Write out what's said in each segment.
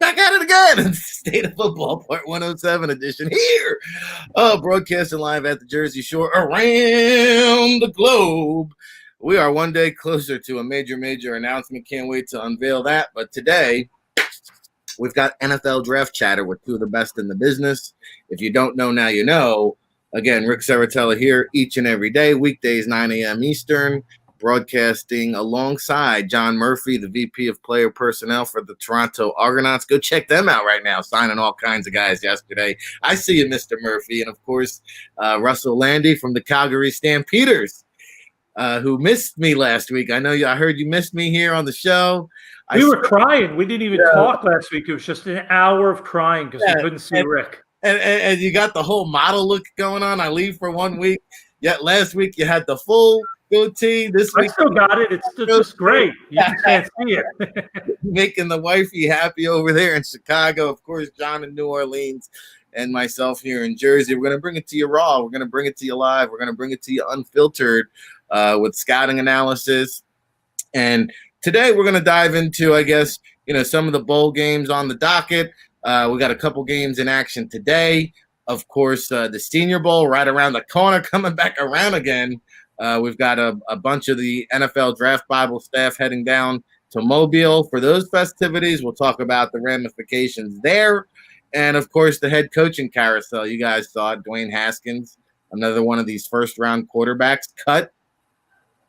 Back at it again. State of Football, Part 107 edition here. Broadcasting live at the Jersey Shore around the globe. We are one day closer to a major announcement. Can't wait to unveil that. But today, we've got NFL draft chatter with two of the best in the business. If you don't know, now you know. Again, Ric Serritella here each and every day, weekdays 9 a.m. Eastern, broadcasting alongside John Murphy, the VP of Player Personnel for the Toronto Argonauts. Go check them out right now, signing all kinds of guys yesterday. I see you, Mr. Murphy. And, of course, Russ Lande from the Calgary Stampeders, who missed me last week. I heard you missed me here on the show. We were crying. We didn't even talk last week. It was just an hour of crying because we couldn't see Rick. And you got the whole model look going on. I leave for 1 week. Yet last week you had the full goatee. This week I still got it. It's just great. You just can't see it. Making the wifey happy over there in Chicago. Of course, John in New Orleans and myself here in Jersey. We're going to bring it to you raw. We're going to bring it to you live. We're going to bring it to you unfiltered with scouting analysis. And today we're going to dive into, I guess, some of the bowl games on the docket. We got a couple games in action today. Of course, the Senior Bowl right around the corner, coming back around again. We've got a bunch of the NFL Draft Bible staff heading down to Mobile for those festivities. We'll talk about the ramifications there. And, of course, the head coaching carousel. You guys saw it, Dwayne Haskins, another one of these first-round quarterbacks cut.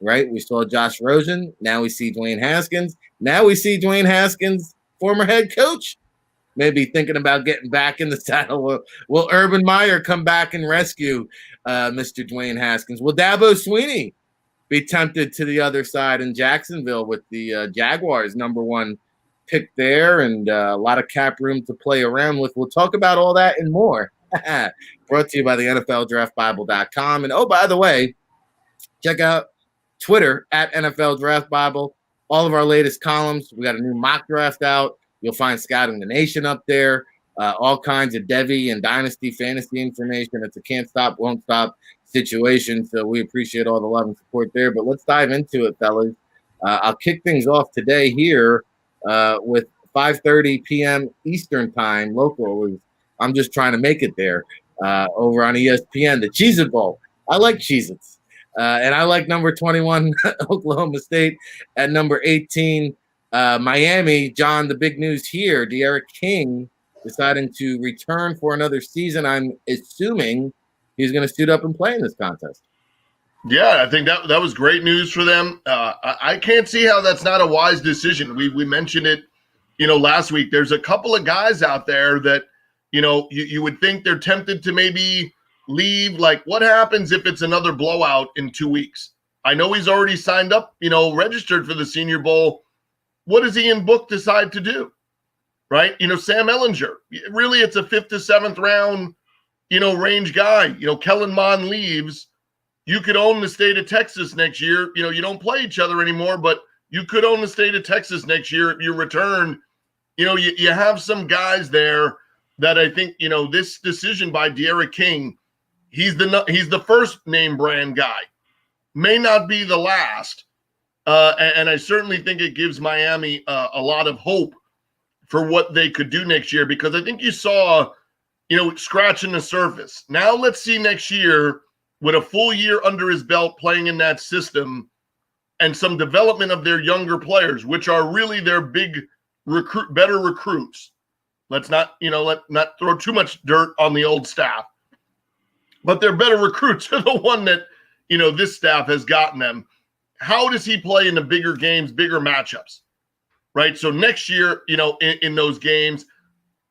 Right? We saw Josh Rosen. Now we see Dwayne Haskins. Now we see Dwayne Haskins, former head coach, maybe thinking about getting back in the saddle. Will Urban Meyer come back and rescue Mr. Dwayne Haskins? Will Dabo Swinney be tempted to the other side in Jacksonville with the Jaguars #1 pick there and a lot of cap room to play around with? We'll talk about all that and more. Brought to you by the NFLDraftBible.com. And, oh, by the way, check out Twitter at NFL Draft Bible. All of our latest columns. We got a new mock draft out. You'll find Scouting the Nation up there. All kinds of Devy and Dynasty fantasy information. It's a can't stop, won't stop situation. So we appreciate all the love and support there. But let's dive into it, fellas. I'll kick things off today here with 5:30 p.m. Eastern time local. I'm just trying to make it there over on ESPN. The Cheez-It Bowl. I like Cheez-Its. And I like number 21, Oklahoma State, at number 18, Miami. John, the big news here, D'Eriq King deciding to return for another season. I'm assuming he's going to suit up and play in this contest. Yeah, I think that was great news for them. I can't see how that's not a wise decision. We mentioned it, last week. There's a couple of guys out there that, you would think they're tempted to maybe leave. Like, what happens if it's another blowout in 2 weeks? I know he's already signed up, registered for the Senior Bowl. What does Ian Book decide to do? Right? Sam Ehlinger, really, it's a 5th to 7th round, range guy. Kellen Mond leaves. You could own the state of Texas next year. You don't play each other anymore, but you could own the state of Texas next year if you return. You have some guys there that I think, this decision by D'Eriq King, he's the first name brand guy, may not be the last. And I certainly think it gives Miami a lot of hope for what they could do next year, because I think you saw, scratching the surface. Now let's see next year with a full year under his belt playing in that system and some development of their younger players, which are really their big better recruits. Let's not throw too much dirt on the old staff. But their better recruits are the one that, this staff has gotten them. How does he play in the bigger games, bigger matchups, right? So next year, in those games,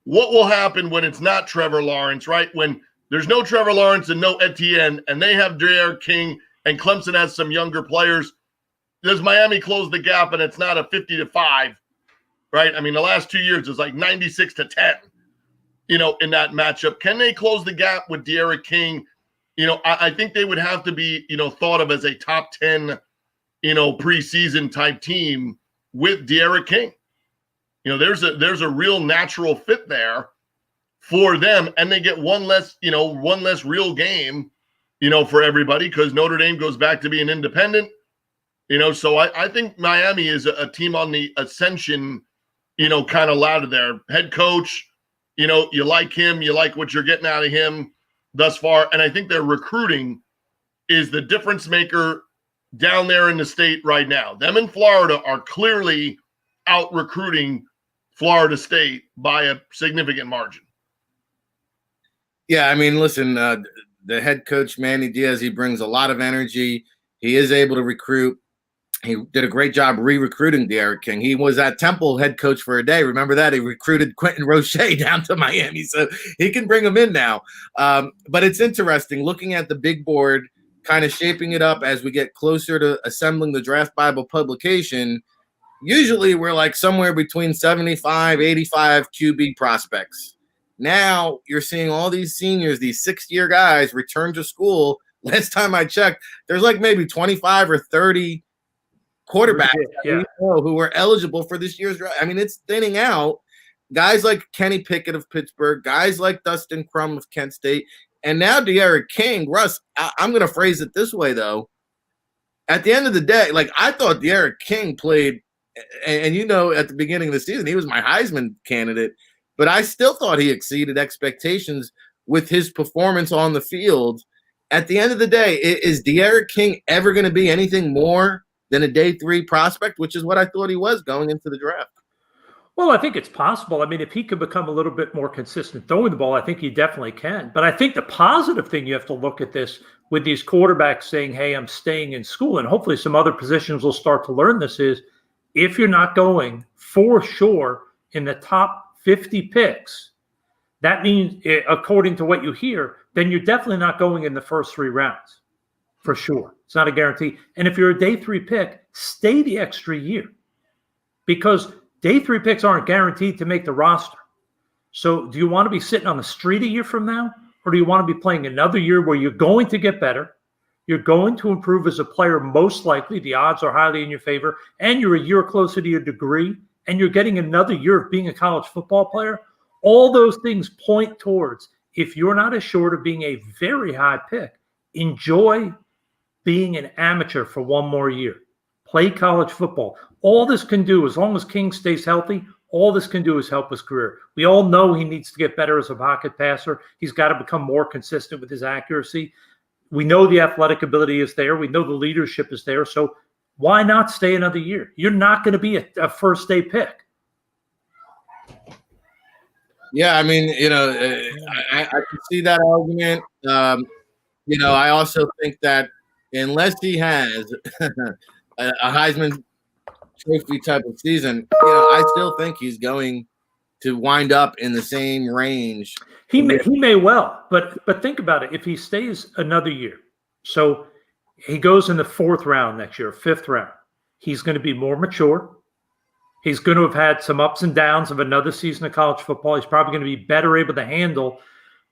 what will happen when it's not Trevor Lawrence, right? When there's no Trevor Lawrence and no Etienne, and they have D'Eriq King and Clemson has some younger players, does Miami close the gap and it's not a 50-5, right? I mean, the last 2 years is like 96-10. In that matchup. Can they close the gap with D'Eriq King? I think they would have to be, thought of as a top 10, preseason type team with D'Eriq King. There's a real natural fit there for them, and they get one less real game, for everybody, because Notre Dame goes back to being independent. So I think Miami is a team on the ascension kind of ladder there. Head coach, you like him, you like what you're getting out of him thus far. And I think their recruiting is the difference maker down there in the state right now. Them in Florida are clearly out recruiting Florida State by a significant margin. Yeah, I mean, listen, the head coach, Manny Diaz, he brings a lot of energy. He is able to recruit. He did a great job re-recruiting D'Eriq King. He was at Temple head coach for a day. Remember that? He recruited Quentin Roche down to Miami, so he can bring him in now. But it's interesting looking at the big board, kind of shaping it up as we get closer to assembling the Draft Bible publication. Usually we're like somewhere between 75, 85 QB prospects. Now you're seeing all these seniors, these sixth-year guys return to school. Last time I checked, there's like maybe 25 or 30 quarterbacks who were eligible for this year's draft. I mean, it's thinning out. Guys like Kenny Pickett of Pittsburgh, guys like Dustin Crum of Kent State, and now D'Eriq King. Russ, I'm going to phrase it this way, though. At the end of the day, like I thought D'Eriq King played, and at the beginning of the season, he was my Heisman candidate. But I still thought he exceeded expectations with his performance on the field. At the end of the day, is D'Eriq King ever going to be anything more than a day 3 prospect, which is what I thought he was going into the draft? Well, I think it's possible. I mean, if he could become a little bit more consistent throwing the ball, I think he definitely can. But I think the positive thing you have to look at this with these quarterbacks saying, hey, I'm staying in school, and hopefully some other positions will start to learn this, is if you're not going for sure in the top 50 picks, that means, according to what you hear, then you're definitely not going in the first 3 rounds, for sure. It's not a guarantee. And if you're a day 3 pick, stay the extra year, because day 3 picks aren't guaranteed to make the roster. So do you want to be sitting on the street a year from now, or do you want to be playing another year where you're going to get better, you're going to improve as a player, most likely, the odds are highly in your favor, and you're a year closer to your degree, and you're getting another year of being a college football player? All those things point towards, if you're not assured of being a very high pick, enjoy being an amateur for one more year. Play college football. All this can do, as long as King stays healthy, all this can do is help his career. We all know he needs to get better as a pocket passer. He's got to become more consistent with his accuracy. We know the athletic ability is there. We know the leadership is there. So why not stay another year? You're not going to be a first-day pick. Yeah, I mean, I can see that argument. I also think that unless he has a Heisman Trophy type of season, I still think he's going to wind up in the same range. He may well, but think about it. If he stays another year, so he goes in the 4th round next year, 5th round, he's going to be more mature. He's going to have had some ups and downs of another season of college football. He's probably going to be better able to handle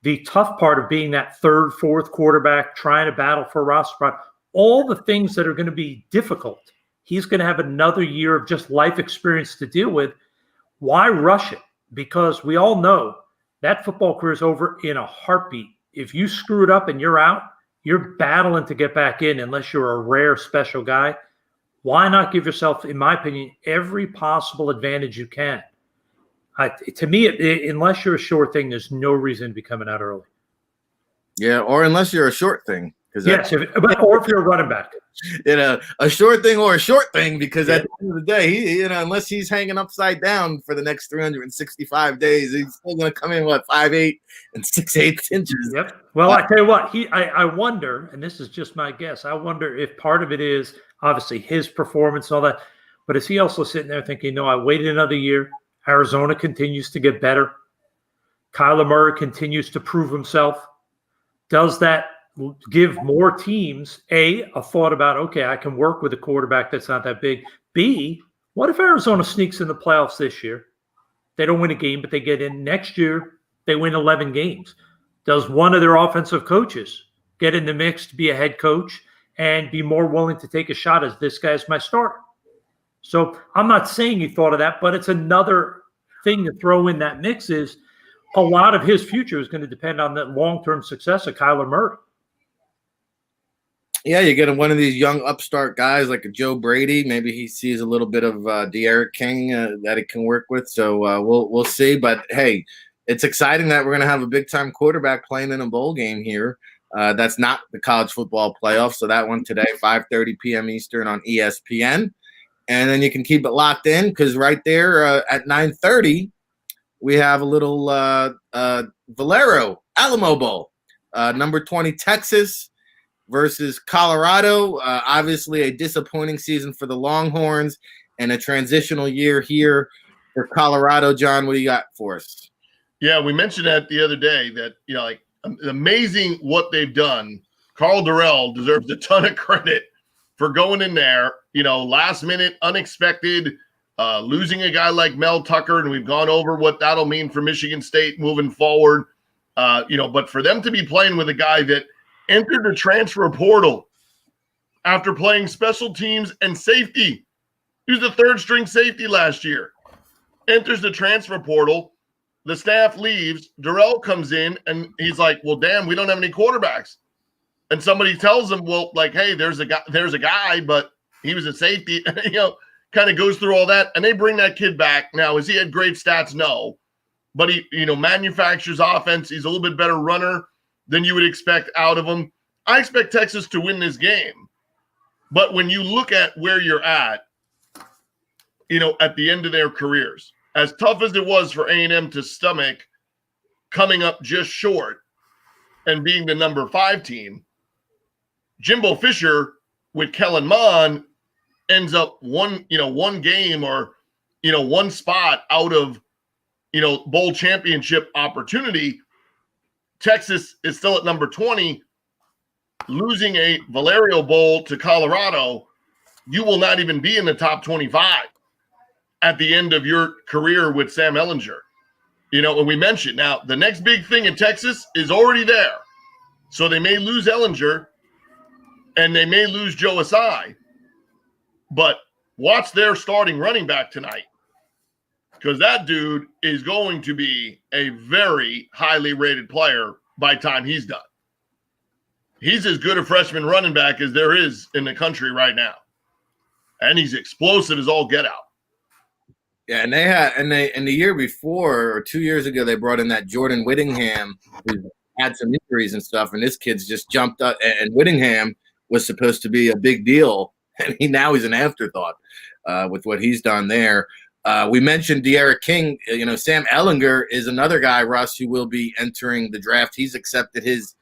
the tough part of being that 3rd, 4th quarterback, trying to battle for a roster spot. All the things that are going to be difficult, he's going to have another year of just life experience to deal with. Why rush it? Because we all know that football career is over in a heartbeat. If you screw it up and you're out, you're battling to get back in unless you're a rare special guy. Why not give yourself, in my opinion, every possible advantage you can? To me, unless you're a sure thing, there's no reason to be coming out early. Yeah, or unless you're a short thing. Yes, or if you're a running back. A short thing or a short thing, because at the end of the day, he, unless he's hanging upside down for the next 365 days, he's still going to come in, 5'8" and 6'8" inches. Yep. Well, I tell you what, I wonder, and this is just my guess, I wonder if part of it is obviously his performance and all that, but is he also sitting there thinking, I waited another year, Arizona continues to get better, Kyler Murray continues to prove himself. Does that give more teams, A, a thought about, okay, I can work with a quarterback that's not that big. B, what if Arizona sneaks in the playoffs this year? They don't win a game, but they get in next year. They win 11 games. Does one of their offensive coaches get in the mix to be a head coach and be more willing to take a shot as this guy's my starter? So I'm not saying he thought of that, but it's another thing to throw in that mix is a lot of his future is going to depend on the long-term success of Kyler Murray. Yeah, you get one of these young upstart guys like a Joe Brady. Maybe he sees a little bit of De'Aaron King that he can work with. So we'll see. But hey, it's exciting that we're going to have a big time quarterback playing in a bowl game here. That's not the college football playoff. So that one today, 5:30 p.m. Eastern on ESPN, and then you can keep it locked in because right there at 9:30 we have a little Valero Alamo Bowl, number 20 Texas versus Colorado. Obviously, a disappointing season for the Longhorns and a transitional year here for Colorado. John, what do you got for us? Yeah, we mentioned that the other day that, like amazing what they've done. Carl Durrell deserves a ton of credit for going in there, last minute, unexpected, losing a guy like Mel Tucker, and we've gone over what that'll mean for Michigan State moving forward. But for them to be playing with a guy that entered the transfer portal after playing special teams and safety. He was the third string safety last year. Enters the transfer portal. The staff leaves. Durrell comes in, and he's like, well, damn, we don't have any quarterbacks. And somebody tells him, well, like, hey, there's a guy, but he was a safety. Kind of goes through all that. And they bring that kid back. Now, has he had great stats? No. But he, manufactures offense. He's a little bit better runner than you would expect out of him. I expect Texas to win this game. But when you look at where you're at the end of their careers, as tough as it was for A&M to stomach coming up just short and being the number 5 team, Jimbo Fisher with Kellen Mond ends up one game or, one spot out of, bowl championship opportunity. Texas is still at number 20, losing a Valerio Bowl to Colorado. You will not even be in the top 25 at the end of your career with Sam Ehlinger. And we mentioned now the next big thing in Texas is already there. So they may lose Ehlinger and they may lose Joe Asai, but watch their starting running back tonight, because that dude is going to be a very highly rated player by the time he's done. He's as good a freshman running back as there is in the country right now. And he's explosive as all get out. Yeah, and the year before or 2 years ago, they brought in that Jordan Whittingham who had some injuries and stuff, and this kid's just jumped up. And Whittingham was supposed to be a big deal, and now he's an afterthought with what he's done there. We mentioned De'Aaron King. Sam Ehlinger is another guy, Russ, who will be entering the draft. He's accepted his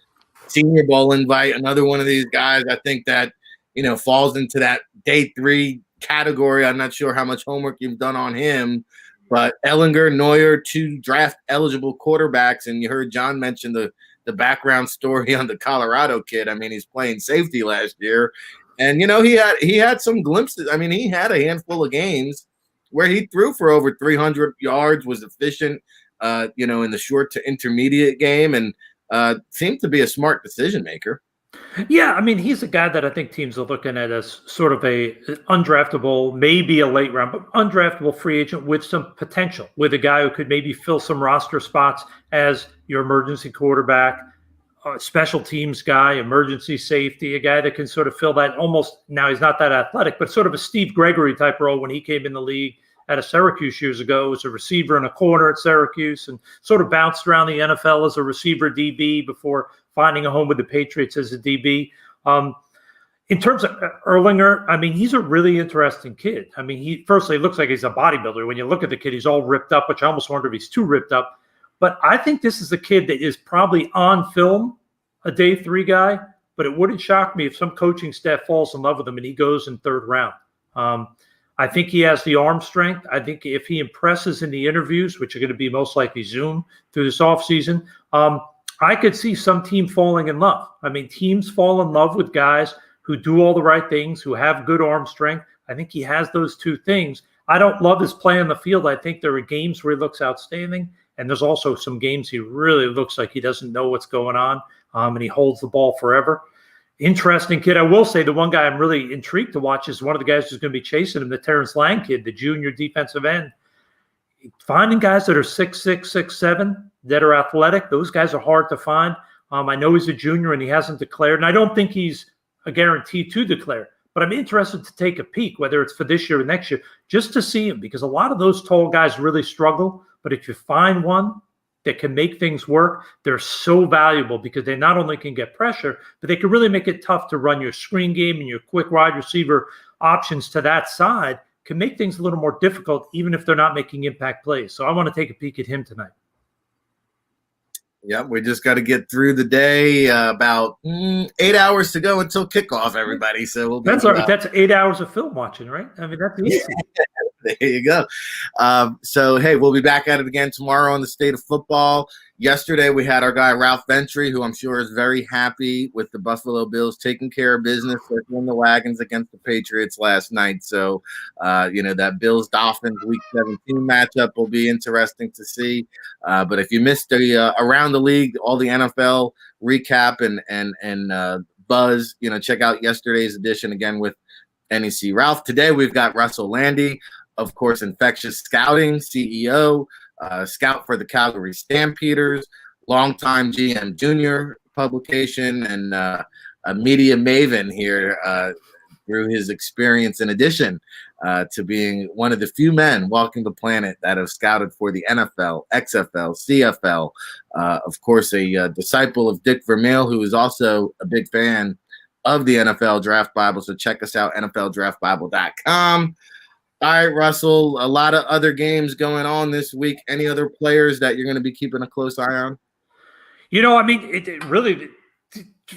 Senior Bowl invite. Another one of these guys, I think that falls into that day 3 category. I'm not sure how much homework you've done on him, but Ehlinger, Neuer, 2 draft eligible quarterbacks, and you heard John mention the background story on the Colorado kid. I mean, he's playing safety last year, and he had some glimpses. I mean, he had a handful of games where he threw for over 300 yards, was efficient, in the short to intermediate game, and seemed to be a smart decision maker. Yeah, I mean, he's a guy that I think teams are looking at as sort of a undraftable, maybe a late round, but undraftable free agent with some potential, with a guy who could maybe fill some roster spots as your emergency quarterback, special teams guy, emergency safety, a guy that can sort of fill that almost, now he's not that athletic, but sort of a Steve Gregory type role when he came in the league out of Syracuse years ago as a receiver and a corner at Syracuse, and sort of bounced around the NFL as a receiver DB before finding a home with the Patriots as a DB. In terms of Ehlinger, I mean, he's a really interesting kid. I mean, he looks like he's a bodybuilder. When you look at the kid, he's all ripped up, which I almost wonder if he's too ripped up. But I think this is a kid that is probably on film a day 3 guy, but it wouldn't shock me if some coaching staff falls in love with him and he goes in 3rd round. I think he has the arm strength. I think if he impresses in the interviews, which are going to be most likely Zoom through this offseason, I could see some team falling in love. I mean, teams fall in love with guys who do all the right things, who have good arm strength. I think he has those 2 things. I don't love his play on the field. I think there are games where he looks outstanding, and there's also some games he really looks like he doesn't know what's going on, and he holds the ball forever. Interesting kid. I will say the one guy I'm really intrigued to watch is one of the guys who's going to be chasing him, the Terrence Lang kid, the junior defensive end. Finding guys that are 6'6", 6'7", that are athletic, those guys are hard to find. I know he's a junior and he hasn't declared, and I don't think he's a guarantee to declare. But I'm interested to take a peek, whether it's for this year or next year, just to see him, because a lot of those tall guys really struggle. But if you find one that can make things work, they're so valuable because they not only can get pressure, but they can really make it tough to run your screen game, and your quick wide receiver options to that side can make things a little more difficult, even if they're not making impact plays. So I want to take a peek at him tonight. Yep, we just got to get through the day. About 8 hours to go until kickoff, everybody. So we'll be that's 8 hours of film watching, right? I mean, that's easy. There you go. So, hey, we'll be back at it again tomorrow on the state of football. Yesterday, we had our guy Ralph Ventry, who I'm sure is very happy with the Buffalo Bills taking care of business, circling the wagons against the Patriots last night. So, that Bills-Dolphins Week 17 matchup will be interesting to see. But if you missed the Around the League, all the NFL recap and buzz, check out yesterday's edition again with NEC Ralph. Today, we've got Russ Lande, of course, Infectious Scouting CEO, scout for the Calgary Stampeders, longtime GM Junior publication, and a media maven here through his experience, in addition to being one of the few men walking the planet that have scouted for the NFL, XFL, CFL. Of course, a disciple of Dick Vermeil, who is also a big fan of the NFL Draft Bible. So check us out, NFLDraftBible.com. All right, Russell, a lot of other games going on this week. Any other players that you're going to be keeping a close eye on? It really,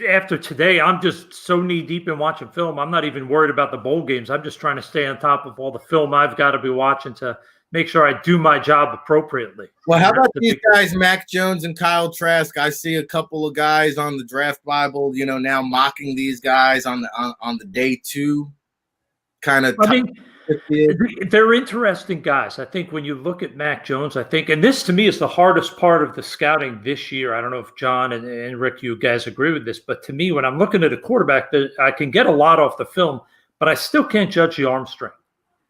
after today, I'm just so knee-deep in watching film. I'm not even worried about the bowl games. I'm just trying to stay on top of all the film I've got to be watching to make sure I do my job appropriately. Well, how about these guys, Mac Jones and Kyle Trask? I see a couple of guys on the Draft Bible, now mocking these guys on the day two kind of. They're interesting guys. I think when you look at Mac Jones, and this to me is the hardest part of the scouting this year. I don't know if John and Rick, you guys agree with this, but to me, when I'm looking at a quarterback, I can get a lot off the film, but I still can't judge the arm strength.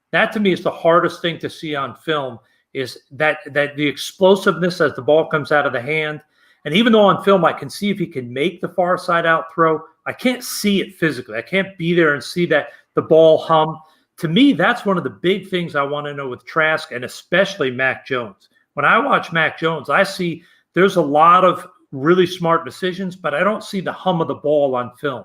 That to me is the hardest thing to see on film, is that the explosiveness as the ball comes out of the hand. And even though on film I can see if he can make the far side out throw, I can't see it physically. I can't be there and see that the ball hum. To me, that's one of the big things I want to know with Trask, and especially Mac Jones. When I watch Mac Jones, I see there's a lot of really smart decisions, but I don't see the hum of the ball on film.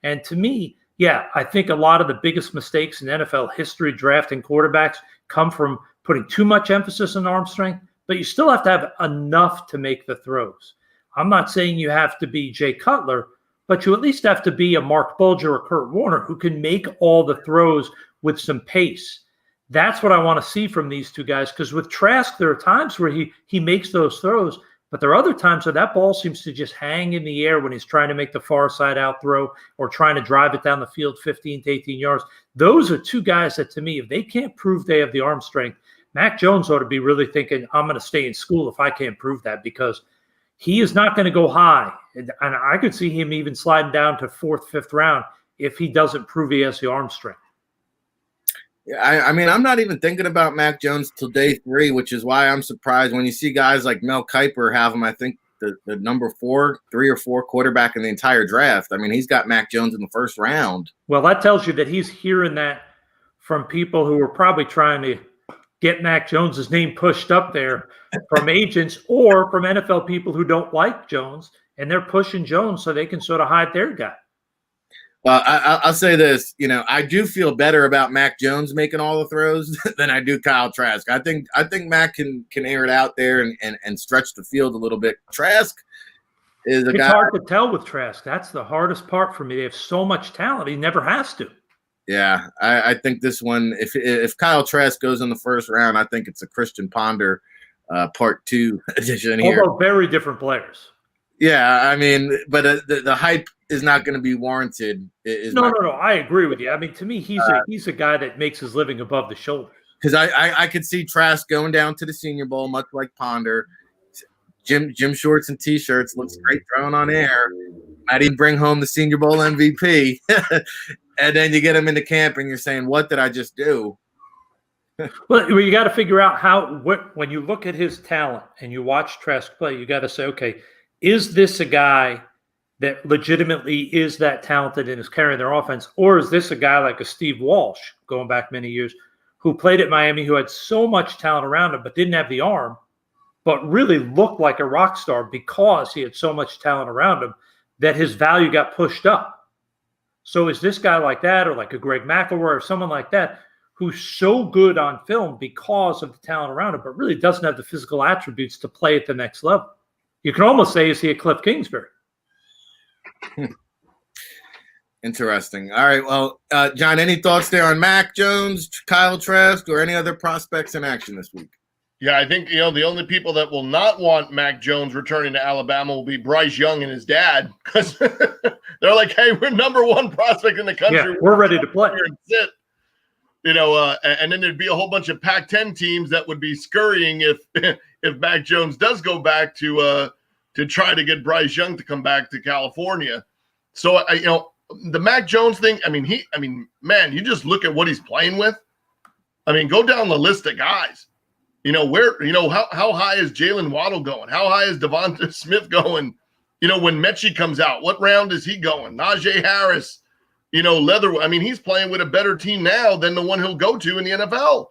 And to me, I think a lot of the biggest mistakes in NFL history drafting quarterbacks come from putting too much emphasis on arm strength, but you still have to have enough to make the throws. I'm not saying you have to be Jay Cutler, but you at least have to be a Mark Bulger or Kurt Warner who can make all the throws with some pace. That's what I want to see from these two guys, because with Trask, there are times where he makes those throws, but there are other times where that ball seems to just hang in the air when he's trying to make the far side out throw or trying to drive it down the field 15 to 18 yards. Those are two guys that, to me, if they can't prove they have the arm strength, Mac Jones ought to be really thinking, I'm going to stay in school if I can't prove that, because he is not going to go high. And I could see him even sliding down to 4th, 5th round if he doesn't prove he has the arm strength. I mean, I'm not even thinking about Mac Jones till day 3, which is why I'm surprised when you see guys like Mel Kiper have him, I think, the number 3 or 4 quarterback in the entire draft. I mean, he's got Mac Jones in the 1st round. Well, that tells you that he's hearing that from people who are probably trying to get Mac Jones's name pushed up there from agents or from NFL people who don't like Jones, and they're pushing Jones so they can sort of hide their guy. Well, I'll say this, I do feel better about Mac Jones making all the throws than I do Kyle Trask. I think Mac can air it out there and stretch the field a little bit. Trask is a guy. It's hard to tell with Trask. That's the hardest part for me. They have so much talent. He never has to. Yeah, I think this one, if Kyle Trask goes in the 1st round, I think it's a Christian Ponder part 2 edition here. Although very different players. Yeah, I mean, but the hype is not going to be warranted. No. I agree with you. I mean, to me, he's a guy that makes his living above the shoulders. Because I could see Trask going down to the Senior Bowl, much like Ponder. Gym shorts and T-shirts, looks great thrown on air. Might even bring home the Senior Bowl MVP. And then you get him into camp and you're saying, what did I just do? Well, you got to figure out when you look at his talent and you watch Trask play, you got to say, okay, is this a guy that legitimately is that talented and is carrying their offense? Or is this a guy like a Steve Walsh, going back many years, who played at Miami, who had so much talent around him, but didn't have the arm, but really looked like a rock star because he had so much talent around him that his value got pushed up? So is this guy like that, or like a Greg McElroy or someone like that, who's so good on film because of the talent around him, but really doesn't have the physical attributes to play at the next level? You can almost say, is he a Cliff Kingsbury? Interesting. All right. Well, John, any thoughts there on Mac Jones, Kyle Trask, or any other prospects in action this week? Yeah, I think, the only people that will not want Mac Jones returning to Alabama will be Bryce Young and his dad, because they're like, hey, we're number one prospect in the country. Yeah, we're ready to play. And sit. And then there'd be a whole bunch of Pac-10 teams that would be scurrying if Mac Jones does go back to try to get Bryce Young to come back to California. So, the Mac Jones thing, man, you just look at what he's playing with. Go down the list of guys. How high is Jalen Waddle going? How high is Devonta Smith going? When Mechie comes out, what round is he going? Najee Harris, he's playing with a better team now than the one he'll go to in the NFL.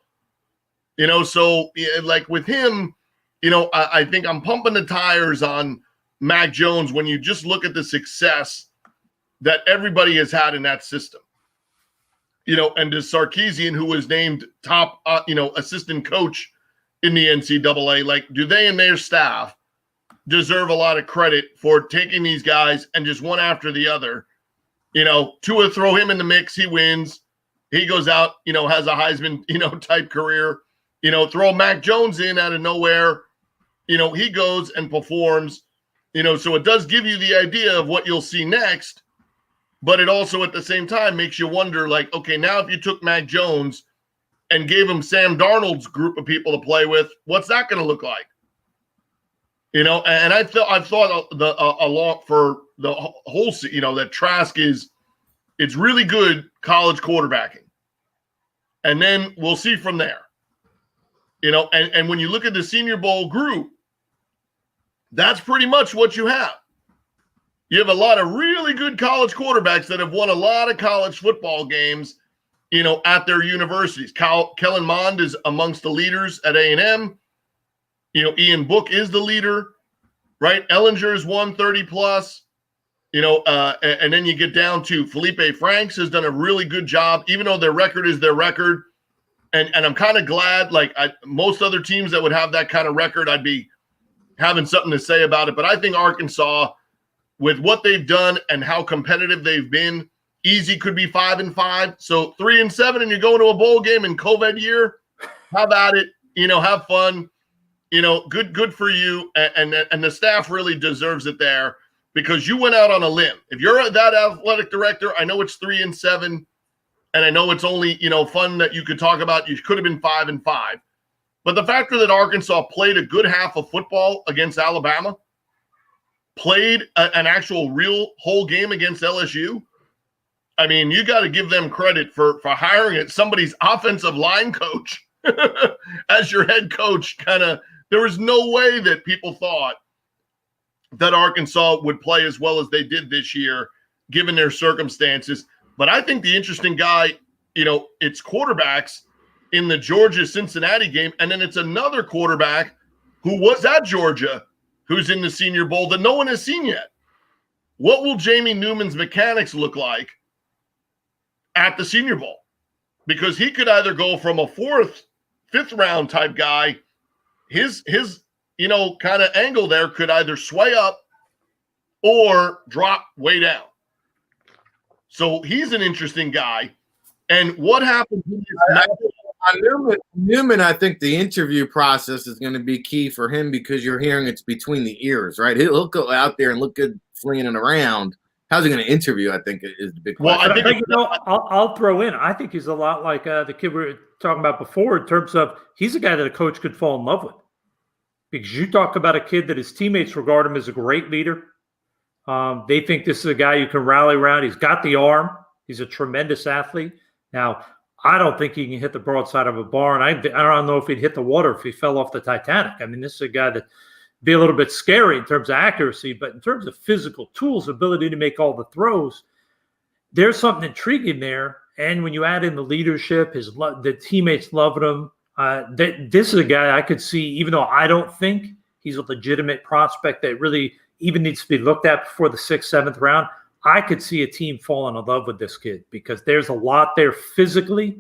So like with him, I think I'm pumping the tires on Mac Jones when you just look at the success that everybody has had in that system. And the Sarkisian, who was named top, assistant coach in the NCAA, like, do they and their staff deserve a lot of credit for taking these guys and just one after the other? Tua, throw him in the mix, he wins. He goes out, has a Heisman, type career. Throw Mac Jones in out of nowhere. He goes and performs. So it does give you the idea of what you'll see next. But it also, at the same time, makes you wonder, like, okay, now if you took Mac Jones and gave him Sam Darnold's group of people to play with, what's that going to look like? And I've thought a lot for the whole, that Trask it's really good college quarterbacking. And then we'll see from there. And when you look at the Senior Bowl group, that's pretty much what you have. You have a lot of really good college quarterbacks that have won a lot of college football games, at their universities. Kellen Mond is amongst the leaders at A&M. Ian Book is the leader, right? Ellinger's won 30 plus, and then you get down to Felipe Franks has done a really good job, even though their record is their record. And I'm kind of glad, like most other teams that would have that kind of record, I'd be having something to say about it. But I think Arkansas, with what they've done and how competitive they've been, easy could be 5-5. So 3-7, and you're going to a bowl game in COVID year. How about it? Have fun. Good for you. And the staff really deserves it there because you went out on a limb. If you're that athletic director, I know it's 3-7, and I know it's only, fun that you could talk about. You could have been 5-5. But the factor that Arkansas played a good half of football against Alabama, played an actual real whole game against LSU. You got to give them credit for hiring somebody's offensive line coach as your head coach. There was no way that people thought that Arkansas would play as well as they did this year, given their circumstances. But I think the interesting guy, it's quarterbacks in the Georgia-Cincinnati game, and then it's another quarterback who was at Georgia who's in the Senior Bowl that no one has seen yet. What will Jamie Newman's mechanics look like at the Senior Bowl? Because he could either go from a 4th, 5th round type guy. His kind of angle there could either sway up or drop way down. So he's an interesting guy. And what happens Newman, I think the interview process is going to be key for him because you're hearing it's between the ears, right? He'll go out there and look good flinging it around. How's he going to interview, I think, is the big question. Well, I think, I'll throw in, I think he's a lot like the kid we were talking about before in terms of he's a guy that a coach could fall in love with. Because you talk about a kid that his teammates regard him as a great leader. They think this is a guy you can rally around. He's got the arm. He's a tremendous athlete. Now, I don't think he can hit the broadside of a barn. I don't know if he'd hit the water if he fell off the Titanic. This is a guy that be a little bit scary in terms of accuracy, but in terms of physical tools, ability to make all the throws, there's something intriguing there. And when you add in the leadership, the teammates loving him, this is a guy I could see, even though I don't think he's a legitimate prospect that really even needs to be looked at before the 6th, 7th round. I could see a team falling in love with this kid because there's a lot there physically.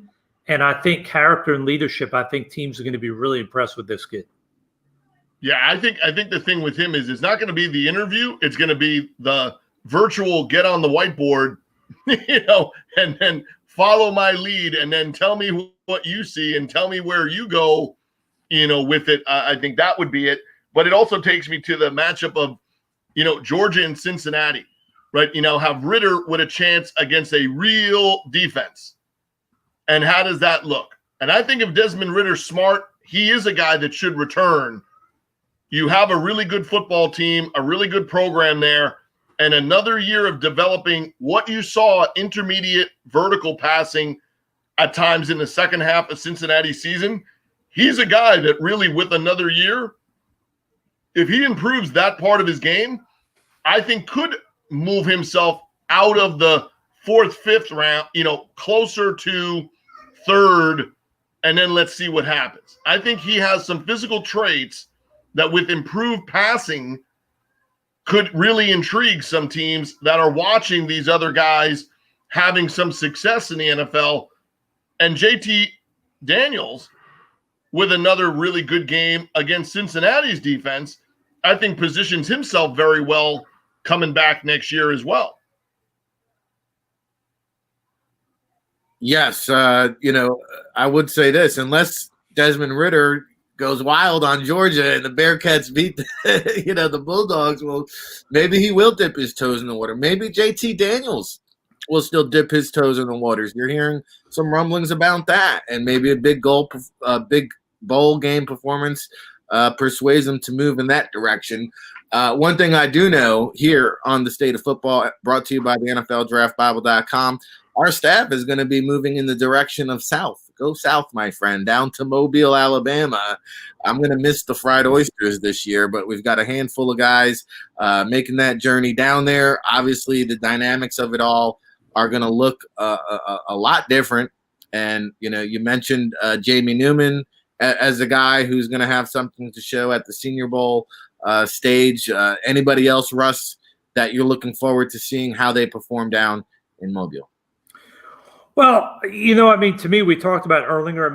And I think character and leadership, I think teams are going to be really impressed with this kid. Yeah, I think the thing with him is it's not going to be the interview. It's going to be the virtual get on the whiteboard, and then follow my lead and then tell me what you see and tell me where you go, with it. I think that would be it. But it also takes me to the matchup of, Georgia and Cincinnati, right? Have Ritter with a chance against a real defense. And how does that look? And I think if Desmond Ritter's smart, he is a guy that should return. You have a really good football team, a really good program there, and another year of developing what you saw, intermediate vertical passing at times in the second half of Cincinnati's season. He's a guy that really, with another year, if he improves that part of his game, I think could move himself out of the 4th, 5th round, closer to 3rd, and then let's see what happens. I think he has some physical traits that with improved passing could really intrigue some teams that are watching these other guys having some success in the NFL. And JT Daniels, with another really good game against Cincinnati's defense, I think positions himself very well coming back next year as well. Yes, I would say this, unless Desmond Ritter goes wild on Georgia and the Bearcats beat the Bulldogs, well, maybe he will dip his toes in the water. Maybe JT Daniels will still dip his toes in the waters. You're hearing some rumblings about that, and maybe a big bowl game performance persuades him to move in that direction. One thing I do know here on the State of Football, brought to you by the NFLDraftBible.com, our staff is going to be moving in the direction of south. Go south, my friend, down to Mobile, Alabama. I'm going to miss the fried oysters this year, but we've got a handful of guys making that journey down there. Obviously, the dynamics of it all are going to look a lot different. And, you mentioned Jamie Newman as a guy who's going to have something to show at the Senior Bowl stage. Anybody else, Russ, that you're looking forward to seeing how they perform down in Mobile? Well, to me, we talked about earlier.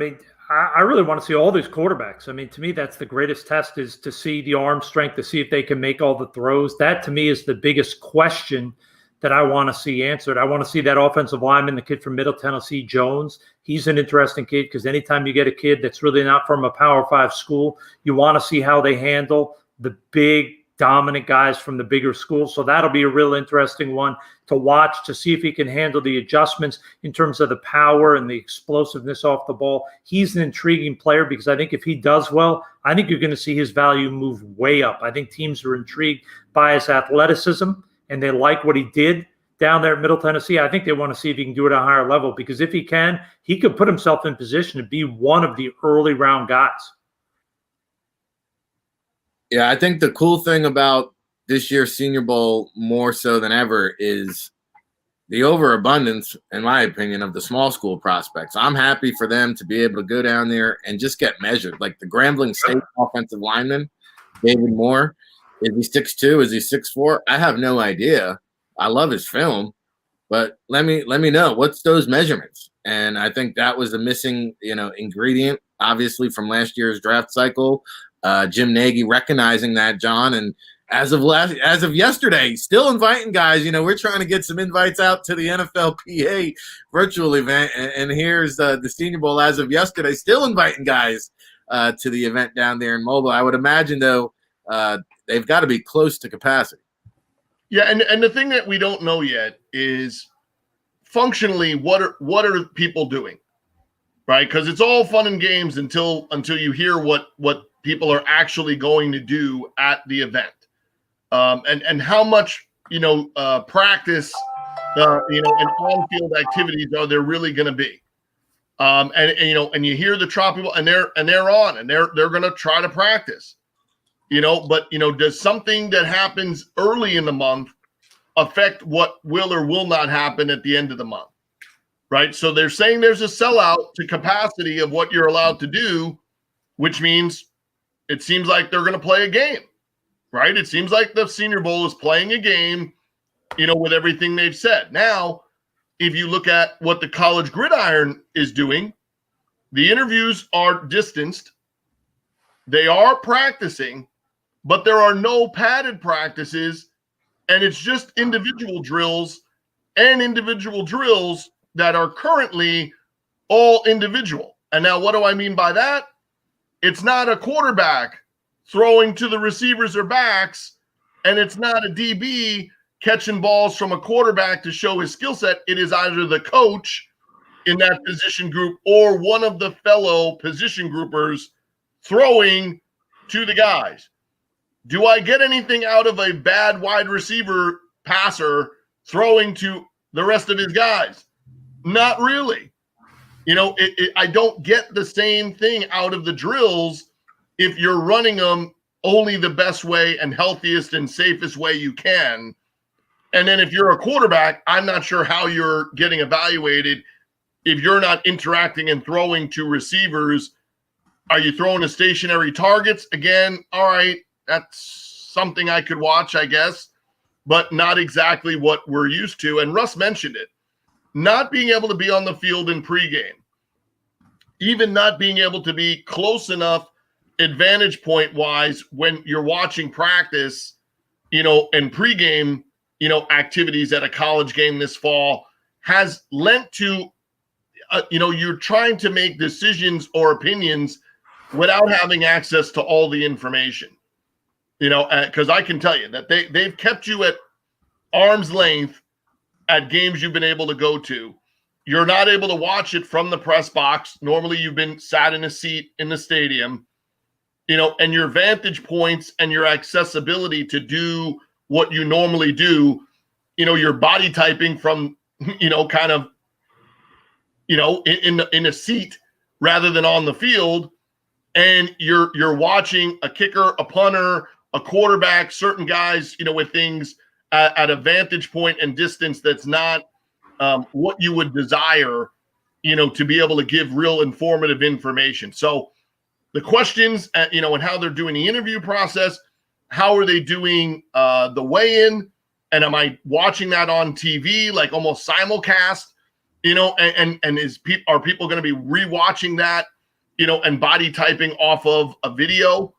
I really want to see all these quarterbacks. To me, that's the greatest test, is to see the arm strength, to see if they can make all the throws. That, to me, is the biggest question that I want to see answered. I want to see that offensive lineman, the kid from Middle Tennessee, Jones. He's an interesting kid because anytime you get a kid that's really not from a Power 5 school, you want to see how they handle the big, dominant guys from the bigger schools. So that'll be a real interesting one to watch, to see if he can handle the adjustments in terms of the power and the explosiveness off the ball. He's an intriguing player because I think if he does well, I think you're going to see his value move way up. I think teams are intrigued by his athleticism and they like what he did down there at Middle Tennessee. I think they want to see if he can do it at a higher level, because if he can, he could put himself in position to be one of the early round guys. Yeah, I think the cool thing about this year's Senior Bowl, more so than ever, is the overabundance, in my opinion, of the small school prospects. I'm happy for them to be able to go down there and just get measured. Like the Grambling State offensive lineman, David Moore, is he 6'2"? Is he 6'4"? I have no idea. I love his film, but let me know, what's those measurements? And I think that was the missing, ingredient, obviously, from last year's draft cycle. Jim Nagy recognizing that, John, and as of yesterday, still inviting guys. We're trying to get some invites out to the NFLPA virtual event, and here's the Senior Bowl as of yesterday, still inviting guys to the event down there in Mobile. I would imagine, though, they've got to be close to capacity. Yeah, and the thing that we don't know yet is functionally what are people doing, right? Because it's all fun and games until you hear what people are actually going to do at the event, and how much practice and on-field activities are there really going to be, and you hear the Trop people and they're on and they're going to try to practice, but does something that happens early in the month affect what will or will not happen at the end of the month? Right. So they're saying there's a sellout to capacity of what you're allowed to do, which means it seems like they're going to play a game, right? It seems like the Senior Bowl is playing a game, with everything they've said. Now, if you look at what the College Gridiron is doing, the interviews are distanced. They are practicing, but there are no padded practices, and it's just individual drills that are currently all individual. And now what do I mean by that? It's not a quarterback throwing to the receivers or backs, and it's not a DB catching balls from a quarterback to show his skill set. It is either the coach in that position group or one of the fellow position groupers throwing to the guys. Do I get anything out of a bad wide receiver passer throwing to the rest of his guys? Not really. I don't get the same thing out of the drills if you're running them only the best way and healthiest and safest way you can. And then if you're a quarterback, I'm not sure how you're getting evaluated if you're not interacting and throwing to receivers. Are you throwing to stationary targets? Again, all right, that's something I could watch, I guess, but not exactly what we're used to. And Russ mentioned it. Not being able to be on the field in pregame, even not being able to be close enough advantage point wise when you're watching practice, and pregame, activities at a college game this fall has lent to, you're trying to make decisions or opinions without having access to all the information, because I can tell you that they've kept you at arm's length at games you've been able to go to. You're not able to watch it from the press box. Normally you've been sat in a seat in the stadium, and your vantage points and your accessibility to do what you normally do, your body typing from, kind of, in a seat rather than on the field. And you're watching a kicker, a punter, a quarterback, certain guys, with things at a vantage point and distance that's not what you would desire, to be able to give real informative information. So the questions, and how they're doing the interview process, how are they doing the weigh-in, and am I watching that on TV, like almost simulcast, and are people going to be rewatching that, and body typing off of a video,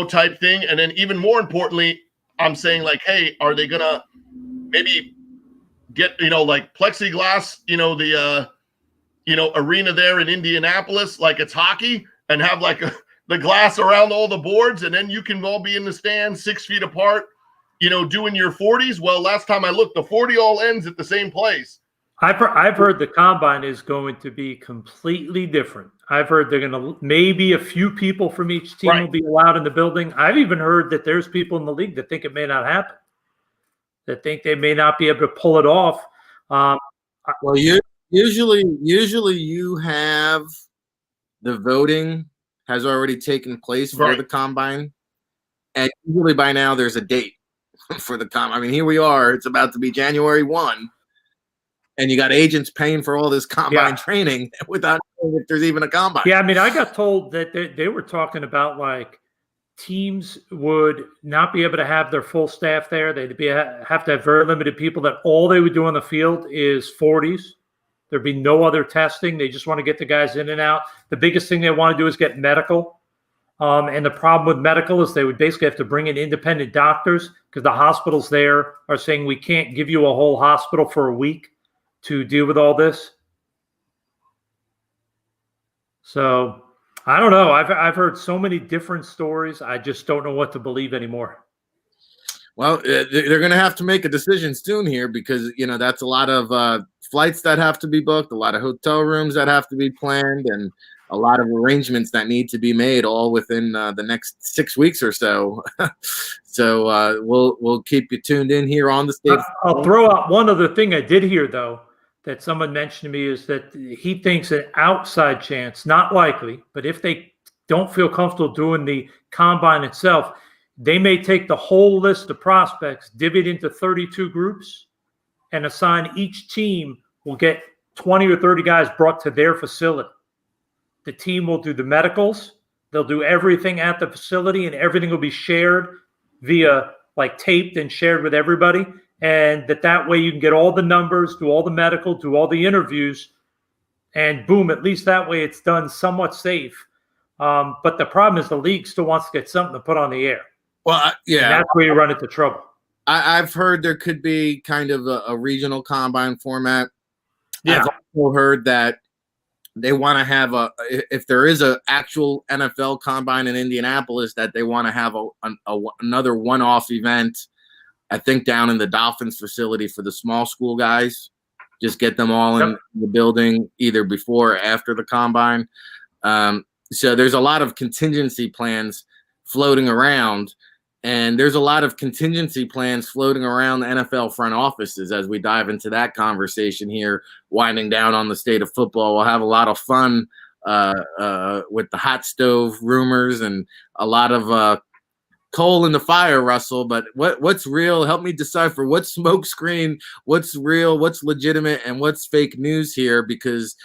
type thing. And then even more importantly, I'm saying like, hey, are they going to maybe get, like plexiglass, the, arena there in Indianapolis, like it's hockey, and have like the glass around all the boards, and then you can all be in the stands 6 feet apart, doing your 40s. Well, last time I looked, the 40 all ends at the same place. I've heard the combine is going to be completely different. I've heard they're going to maybe a few people from each team will be allowed in the building. I've even heard that there's people in the league that think it may not happen, that think they may not be able to pull it off. Well, usually you have the voting has already taken place for the combine, and usually by now there's a date for the combine. I mean, here we are; it's about to be January 1. And you got agents paying for all this combine training without knowing if there's even a combine. Yeah, I mean, I got told that they were talking about like teams would not be able to have their full staff there. They'd have to have very limited people, that all they would do on the field is 40s. There'd be no other testing. They just want to get the guys in and out. The biggest thing they want to do is get medical. And the problem with medical is they would basically have to bring in independent doctors, because the hospitals there are saying we can't give you a whole hospital for a week to deal with all this. So I don't know. I've heard so many different stories. I just don't know what to believe anymore. Well, they're going to have to make a decision soon here, because that's a lot of flights that have to be booked, a lot of hotel rooms that have to be planned, and a lot of arrangements that need to be made, all within the next 6 weeks or so. So we'll keep you tuned in here on the state. I'll throw out one other thing I did hear, though, that someone mentioned to me, is that he thinks an outside chance, not likely, but if they don't feel comfortable doing the combine itself, they may take the whole list of prospects, divvy it into 32 groups, and assign each team will get 20 or 30 guys brought to their facility. The team will do the medicals. They'll do everything at the facility, and everything will be shared via taped and shared with everybody. And that way you can get all the numbers, do all the medical, do all the interviews, and boom, at least that way it's done somewhat safe. But the problem is the league still wants to get something to put on the air. Well, yeah. And that's where you run into trouble. I've heard there could be kind of a regional combine format. Yeah. I've also heard that they want to have if there is an actual NFL combine in Indianapolis, that they want to have another one-off event, I think down in the Dolphins facility for the small school guys. Just get them all in the building either before or after the combine. So there's a lot of contingency plans floating around, and there's a lot of contingency plans floating around the NFL front offices as we dive into that conversation here, winding down on the state of football. We'll have a lot of fun with the hot stove rumors and a lot of coal in the fire, Russell. But what's real? Help me decipher what's smokescreen, what's real, what's legitimate, and what's fake news here, because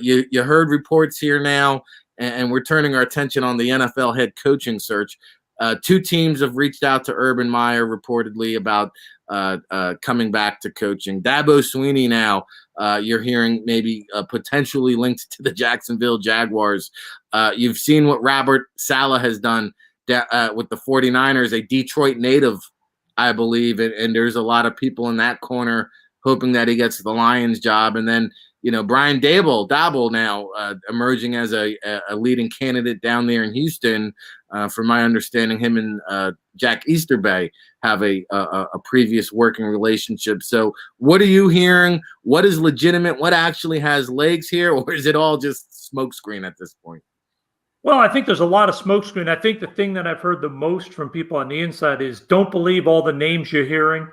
you heard reports here now, and we're turning our attention on the NFL head coaching search. Two teams have reached out to Urban Meyer reportedly about coming back to coaching. Dabo Swinney now, you're hearing maybe potentially linked to the Jacksonville Jaguars. You've seen what Robert Saleh has done with the 49ers, a Detroit native, I believe. And there's a lot of people in that corner hoping that he gets the Lions job. And then, Brian Daboll now emerging as a leading candidate down there in Houston. From my understanding, him and Jack Easterbay have a previous working relationship. So what are you hearing? What is legitimate? What actually has legs here? Or is it all just smokescreen at this point? Well, I think there's a lot of smokescreen. I think the thing that I've heard the most from people on the inside is don't believe all the names you're hearing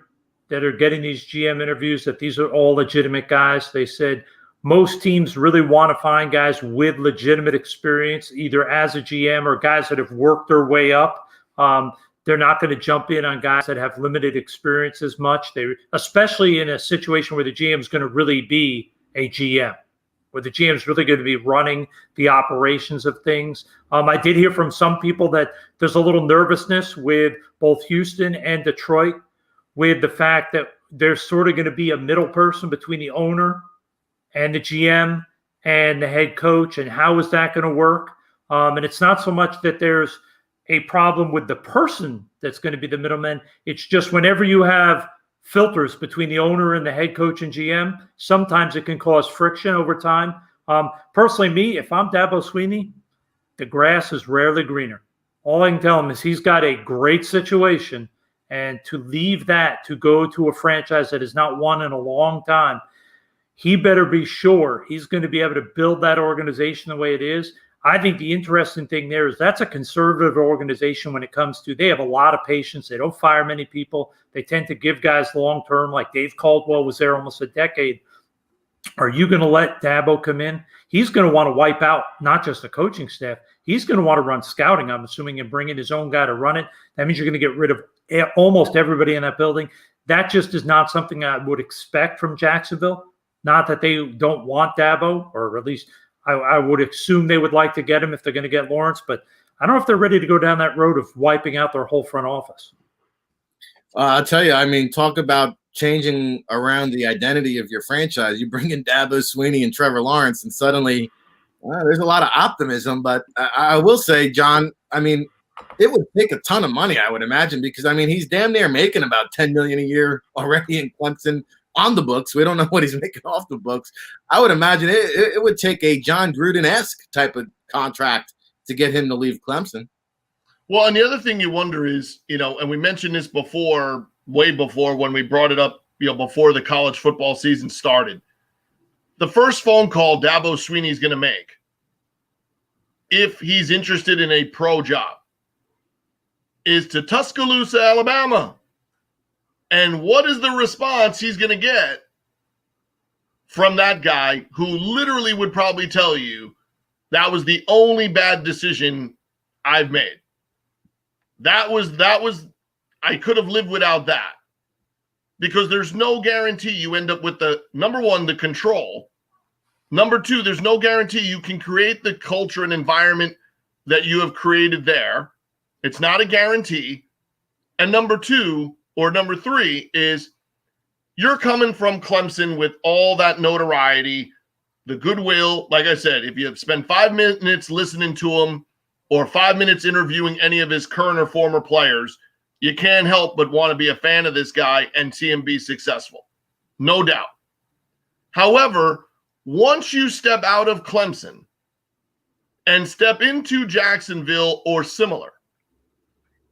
that are getting these GM interviews, that these are all legitimate guys. They said most teams really want to find guys with legitimate experience, either as a GM or guys that have worked their way up. They're not going to jump in on guys that have limited experience as much. Especially in a situation where the GM is going to really be a GM, where the GM is really going to be running the operations of things. I did hear from some people that there's a little nervousness with both Houston and Detroit, with the fact that there's sort of going to be a middle person between the owner and the GM and the head coach, and how is that going to work? And it's not so much that there's a problem with the person that's going to be the middleman. It's just whenever you have filters between the owner and the head coach and GM, sometimes it can cause friction over time. Personally, me, if I'm Dabo Swinney, the grass is rarely greener. All I can tell him is he's got a great situation, and to leave that to go to a franchise that has not won in a long time, he better be sure he's going to be able to build that organization the way it is. I think the interesting thing there is that's a conservative organization when it comes to, they have a lot of patience. They don't fire many people. They tend to give guys long-term, like Dave Caldwell was there almost a decade. Are you going to let Dabo come in? He's going to want to wipe out not just the coaching staff. He's going to want to run scouting, I'm assuming, and bring in his own guy to run it. That means you're going to get rid of almost everybody in that building. That just is not something I would expect from Jacksonville. Not that they don't want Dabo, or at least I would assume they would like to get him if they're going to get Lawrence, but I don't know if they're ready to go down that road of wiping out their whole front office. I'll tell you, talk about changing around the identity of your franchise. You bring in Dabo Swinney and Trevor Lawrence, and suddenly there's a lot of optimism. But I will say, John, it would take a ton of money, I would imagine, because, he's damn near making about $10 million a year already in Clemson. On the books. We don't know what he's making off the books. I would imagine it would take a John Gruden-esque type of contract to get him to leave Clemson. Well, and the other thing you wonder is, and we mentioned this before, way before when we brought it up, before the college football season started. The first phone call Dabo Swinney is going to make, if he's interested in a pro job, is to Tuscaloosa, Alabama. And what is the response he's going to get from that guy who literally would probably tell you That was the only bad decision I've made. That was I could have lived without that, because there's no guarantee you end up with the number one, the control. Number two, there's no guarantee you can create the culture and environment that you have created there. It's not a guarantee. And number three is you're coming from Clemson with all that notoriety, the goodwill. Like I said, if you have spent 5 minutes listening to him or 5 minutes interviewing any of his current or former players, you can't help but want to be a fan of this guy and see him be successful. No doubt. However, once you step out of Clemson and step into Jacksonville or similar,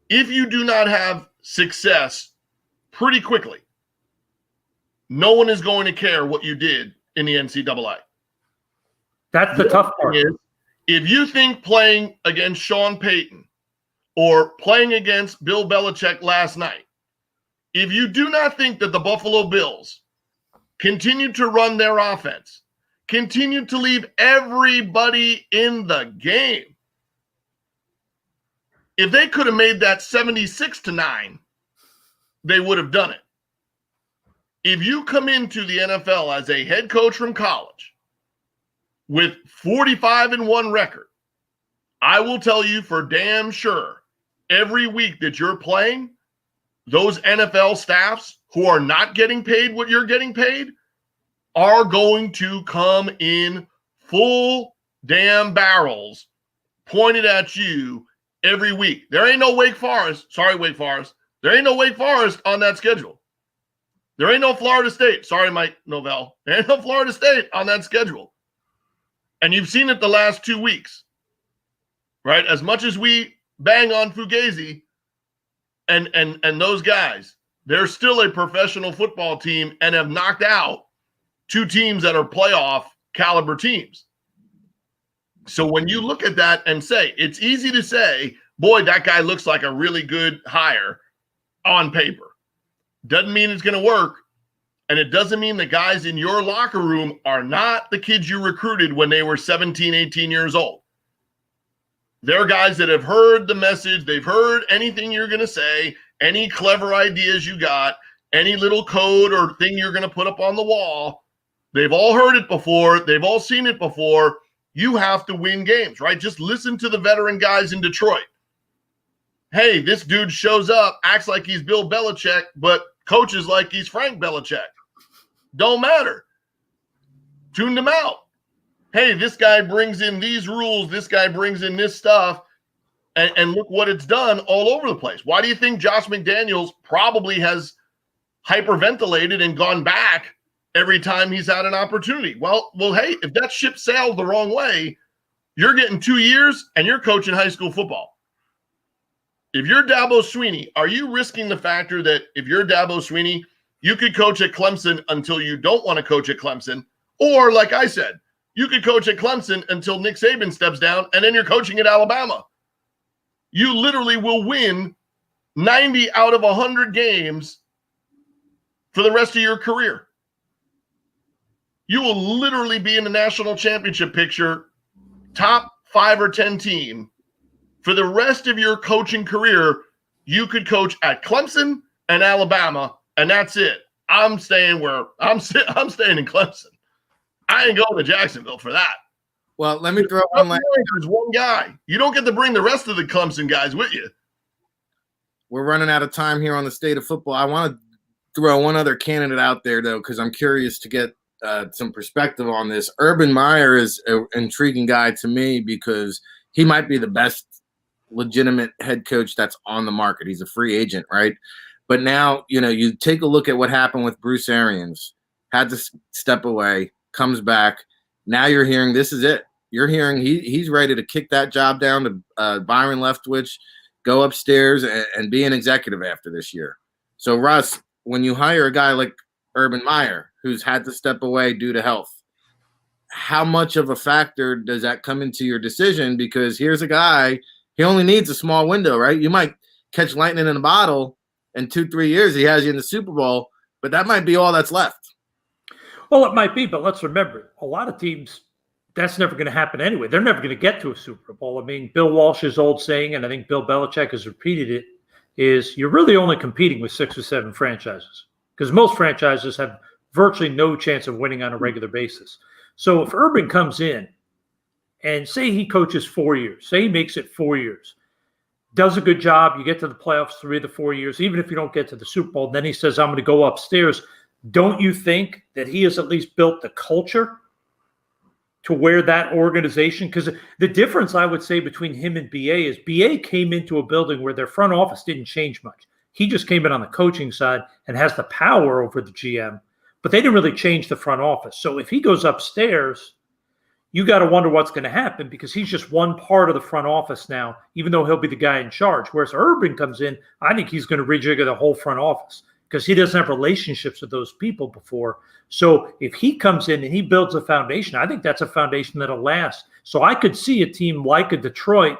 if you do not have success pretty quickly, no one is going to care what you did in the NCAA. That's the tough part. If you think playing against Sean Payton or playing against Bill Belichick last night, if you do not think that the Buffalo Bills continue to run their offense, continue to leave everybody in the game, if they could have made that 76-9, they would have done it. If you come into the NFL as a head coach from college with 45-1 record, I will tell you for damn sure, every week that you're playing, those NFL staffs who are not getting paid what you're getting paid are going to come in full damn barrels pointed at you every week. There ain't no Wake Forest. Sorry, Wake Forest. There ain't no Wake Forest on that schedule. There ain't no Florida State. Sorry, Mike Novell. There ain't no Florida State on that schedule. And you've seen it the last 2 weeks, right? As much as we bang on Fugazi and those guys, they're still a professional football team and have knocked out 2 teams that are playoff caliber teams. So when you look at that and say, it's easy to say, boy, that guy looks like a really good hire on paper. Doesn't mean it's going to work. And it doesn't mean the guys in your locker room are not the kids you recruited when they were 17, 18 years old. They're guys that have heard the message. They've heard anything you're going to say, any clever ideas you got, any little code or thing you're going to put up on the wall. They've all heard it before. They've all seen it before. You have to win games, right? Just listen to the veteran guys in Detroit. Hey, this dude shows up, acts like he's Bill Belichick, but coaches like he's Frank Belichick. Don't matter. Tune them out. Hey, this guy brings in these rules. This guy brings in this stuff. And look what it's done all over the place. Why do you think Josh McDaniels probably has hyperventilated and gone back every time he's had an opportunity? Well, hey, if that ship sailed the wrong way, you're getting 2 years and you're coaching high school football. If you're Dabo Swinney, are you risking the factor that if you're Dabo Swinney, you could coach at Clemson until you don't want to coach at Clemson? Or, like I said, you could coach at Clemson until Nick Saban steps down, and then you're coaching at Alabama. You literally will win 90 out of 100 games for the rest of your career. You will literally be in the national championship picture, top 5 or 10 team. For the rest of your coaching career, you could coach at Clemson and Alabama, and that's it. I'm staying in Clemson. I ain't going to Jacksonville for that. Well, let me throw one last. There's one guy. You don't get to bring the rest of the Clemson guys with you. We're running out of time here on the state of football. I want to throw one other candidate out there, though, because I'm curious to get some perspective on this. Urban Meyer is an intriguing guy to me because he might be the best legitimate head coach that's on the market. He's a free agent, right? But now, you take a look at what happened with Bruce Arians, had to step away, comes back. Now you're hearing this is it. You're hearing he's ready to kick that job down to Byron Leftwich, go upstairs and be an executive after this year. So, Russ, when you hire a guy like Urban Meyer, who's had to step away due to health, how much of a factor does that come into your decision? Because here's a guy, he only needs a small window, right? You might catch lightning in a bottle in 2-3 years. He has you in the Super Bowl, but that might be all that's left. Well, it might be, but let's remember, a lot of teams that's never going to happen anyway. They're never going to get to a Super Bowl. I mean, Bill Walsh's old saying, and I think Bill Belichick has repeated it, is you're really only competing with 6 or 7 franchises because most franchises have virtually no chance of winning on a regular basis. So if Urban comes in and say he coaches 4 years, say he makes it 4 years, does a good job, you get to the playoffs 3 of the 4 years, even if you don't get to the Super Bowl, then he says, I'm going to go upstairs. Don't you think that he has at least built the culture to where that organization, because the difference I would say between him and BA is BA came into a building where their front office didn't change much. He just came in on the coaching side and has the power over the GM, but they didn't really change the front office. So if he goes upstairs, you got to wonder what's going to happen because he's just one part of the front office now, even though he'll be the guy in charge. Whereas Urban comes in, I think he's going to rejigger the whole front office because he doesn't have relationships with those people before. So if he comes in and he builds a foundation, I think that's a foundation that'll last. So I could see a team like a Detroit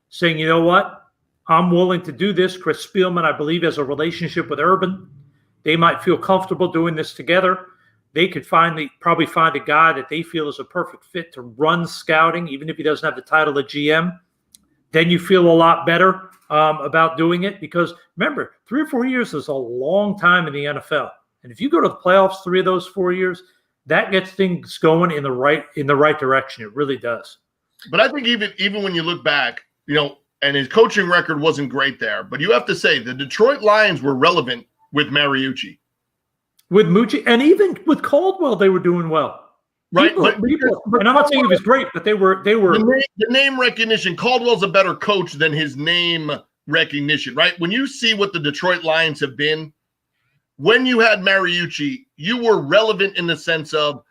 saying, you know what, I'm willing to do this. Chris Spielman, I believe, has a relationship with Urban. They might feel comfortable doing this together. They could probably find a guy that they feel is a perfect fit to run scouting, even if he doesn't have the title of GM. Then you feel a lot better about doing it because remember, 3 or 4 years is a long time in the NFL. And if you go to the playoffs 3 of those 4 years, that gets things going in the right direction. It really does. But I think even when you look back, and his coaching record wasn't great there, but you have to say the Detroit Lions were relevant with Mariucci. With Mucci, and even with Caldwell, they were doing well. Right. But and I'm not saying he was great, but they were the name recognition. Caldwell's a better coach than his name recognition, right? When you see what the Detroit Lions have been, when you had Mariucci, you were relevant in the sense of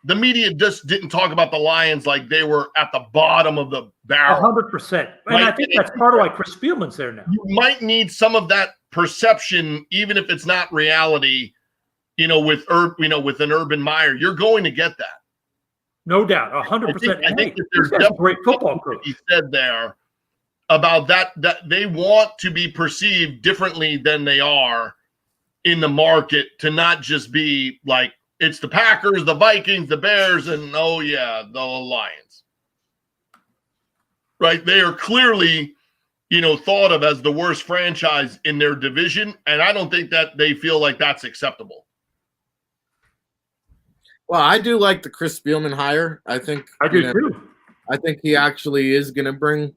the media just didn't talk about the Lions like they were at the bottom of the barrel. 100%. And I think that's part of why Chris Spielman's there now. You might need some of that perception, even if it's not reality, with an Urban Meyer. You're going to get that. No doubt. 100%. I think that there's definitely great football coach. He said there about that they want to be perceived differently than they are in the market, to not just be like it's the Packers, the Vikings, the Bears, and the Lions. Right? They are clearly, thought of as the worst franchise in their division, and I don't think that they feel like that's acceptable. Well, I do like the Chris Spielman hire. I think I do too. I think he actually is going to bring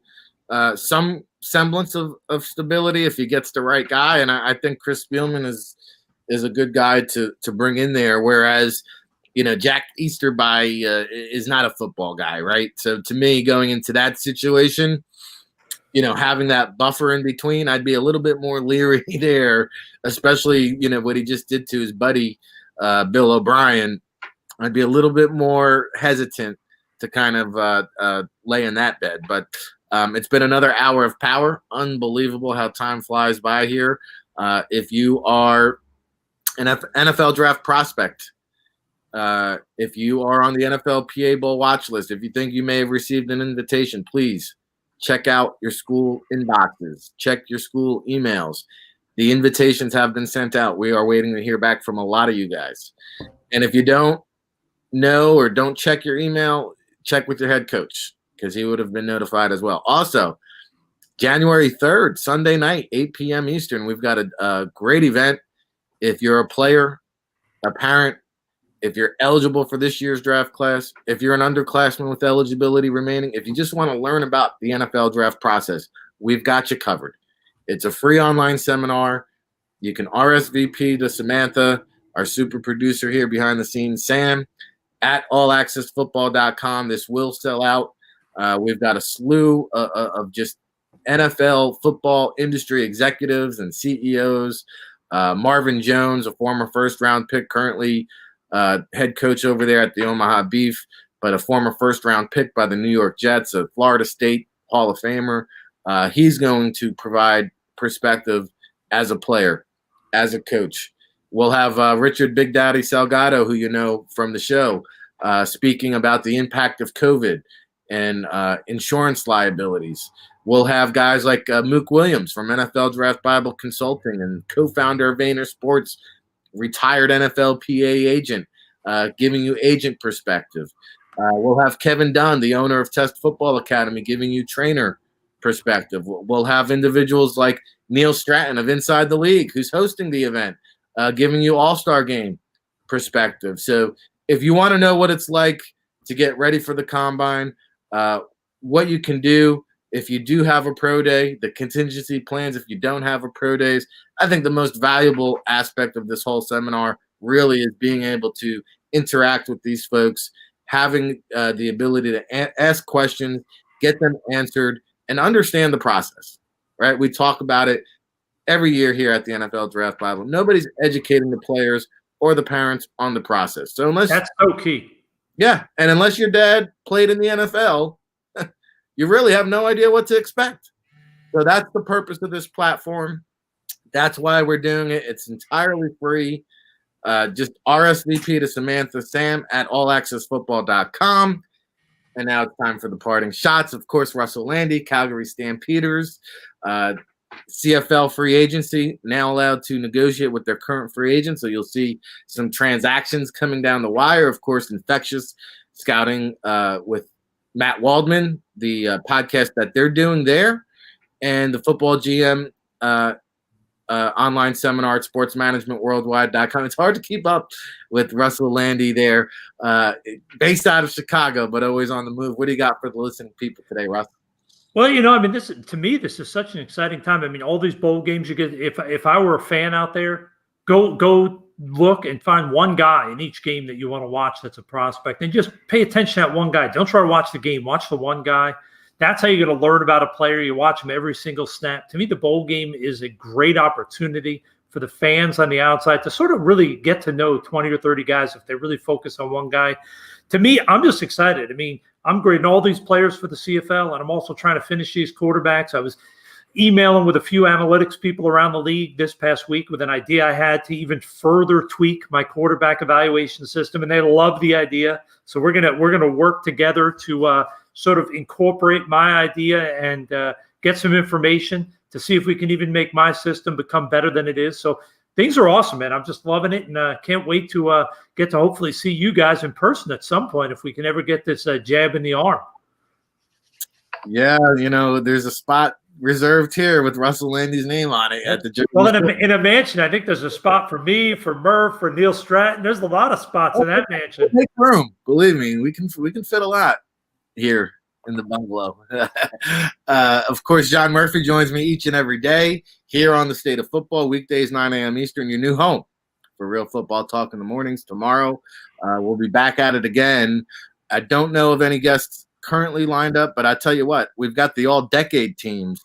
some semblance of stability if he gets the right guy, and I think Chris Spielman is a good guy to bring in there. Whereas, Jack Easterby is not a football guy, right? So to me, going into that situation, having that buffer in between, I'd be a little bit more leery there, especially what he just did to his buddy Bill O'Brien. I'd be a little bit more hesitant to kind of lay in that bed. But it's been another hour of power. Unbelievable how time flies by here. If you are an NFL draft prospect, if you are on the NFL PA Bowl watch list, if you think you may have received an invitation, please check out your school inboxes. Check your school emails. The invitations have been sent out. We are waiting to hear back from a lot of you guys. And if you don't know or don't check your email, check with your head coach because he would have been notified as well. Also, January 3rd, Sunday night, 8 p.m. Eastern, we've got a great event. If you're a player, a parent, if you're eligible for this year's draft class, if you're an underclassman with eligibility remaining, if you just want to learn about the NFL draft process, we've got you covered. It's a free online seminar. You can RSVP to Samantha, our super producer here behind the scenes, Sam, at allaccessfootball.com. This will sell out. We've got a slew of just NFL football industry executives and CEOs. Marvin Jones, a former first-round pick, currently head coach over there at the Omaha Beef, but a former first-round pick by the New York Jets, a Florida State Hall of Famer. He's going to provide perspective as a player, as a coach. We'll have Richard Big Daddy Salgado, who you know from the show, speaking about the impact of COVID and insurance liabilities. We'll have guys like Mook Williams from NFL Draft Bible Consulting and co-founder of Vayner Sports, retired NFL PA agent, giving you agent perspective. We'll have Kevin Dunn, the owner of Test Football Academy, giving you trainer perspective. We'll have individuals like Neil Stratton of Inside the League, who's hosting the event, giving you All-Star Game perspective. So if you want to know what it's like to get ready for the Combine, what you can do if you do have a pro day, the contingency plans if you don't have a pro days, I think the most valuable aspect of this whole seminar really is being able to interact with these folks, having the ability to ask questions, get them answered, and understand the process, right? We talk about it every year here at the NFL Draft Bible. Nobody's educating the players or the parents on the process. So that's so key. Yeah, and unless your dad played in the NFL, you really have no idea what to expect. So that's the purpose of this platform. That's why we're doing it. It's entirely free. Just RSVP to Samantha Sam at allaccessfootball.com. And now it's time for the parting shots. Of course, Russell Lande, Calgary Stampeders, CFL free agency, now allowed to negotiate with their current free agents. So you'll see some transactions coming down the wire. Of course, Infectious Scouting with Matt Waldman, the podcast that they're doing there, and the Football GM online seminar at sportsmanagementworldwide.com. It's hard to keep up with Russell Lande there, based out of Chicago, but always on the move. What do you got for the listening people today, Russ? Well, this is such an exciting time. I mean, all these bowl games you get. If I were a fan out there, go look and find one guy in each game that you want to watch that's a prospect, and just pay attention to that one guy. Don't try to watch the game. Watch the one guy. That's how you're going to learn about a player. You watch him every single snap. To me, the bowl game is a great opportunity for the fans on the outside to sort of really get to know 20 or 30 guys if they really focus on one guy. To me, I'm just excited. I mean, I'm grading all these players for the CFL, and I'm also trying to finish these quarterbacks. I was emailing with a few analytics people around the league this past week with an idea I had to even further tweak my quarterback evaluation system, and they love the idea. So we're gonna work together to sort of incorporate my idea and get some information to see if we can even make my system become better than it is. So things are awesome, man. I'm just loving it, and can't wait to get to hopefully see you guys in person at some point if we can ever get this jab in the arm. Yeah, there's a spot reserved here with Russell Lande's name on it at the. Well, in a mansion, I think there's a spot for me, for Murph, for Neil Stratton. There's a lot of spots in that mansion. Make room, believe me. We can fit a lot here in the bungalow. Of course, John Murphy joins me each and every day here on the State of Football, weekdays 9 a.m. Eastern, your new home for real football talk in the mornings. Tomorrow, we'll be back at it again. I don't know of any guests currently lined up, but I tell you what, we've got the all-decade teams